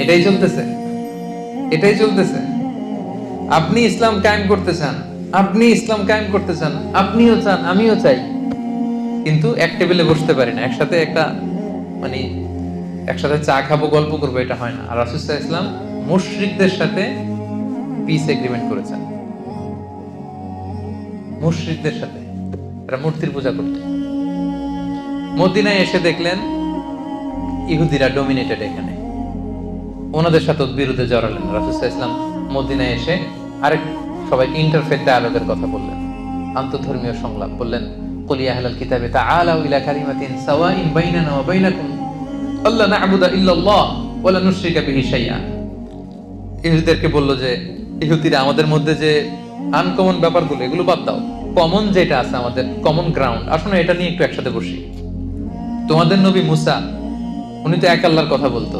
এটাই চলতেছে, এটাই চলতেছে। আপনি ইসলাম কায়েম করতে চান, আপনি ইসলাম কায়েম করতে চান, আপনিও চান, আমিও চাই, কিন্তু এক টেবিলে বসতে পারি না, একসাথে মানে একসাথে চা খাবো, গল্প করবো, এটা হয় না। আর রাসূল সাল্লাল্লাহু আলাইহি ওয়াসাল্লাম মুশরিকদের সাথে পিস এগ্রিমেন্ট করেছেন, মুশরিকদের সাথে। তারা মূর্তির পূজা করত। মদিনায় এসে দেখলেন ইহুদিরা ডমিনেটেড এখানে, ওনাদের সাথে বিরুদ্ধে জড়ালেন। রাসূল সাল্লাল্লাহু আলাইহি ওয়াসাল্লাম মদিনায় এসে আরেক সবাইকে ইন্টারফেথ ডায়ালগের কথা বললেন, আন্তঃধর্মীয় সংলাপ বললেন। কুল ইয়া আহলাল কিতাবি তাআলাউ ইলা কালিমাতিন সাওয়াইন বাইনানা ওয়া বাইনাকুম আল্লা না'বুদা ইল্লাল্লাহ ওয়া লা নুশরিকা বিহি শাইআ। ইহুদিদেরকে বলল যে, ইহুদিরা আমাদের মধ্যে যে আনকমন ব্যাপারগুলো, এগুলো বাদ দাও, কমন যেটা আছে আমাদের কমন গ্রাউন্ড, আসলে এটা নিয়ে একটু একসাথে বসি। তোমাদের নবী মুসা, উনি তো এক আল্লাহর কথা বলতো,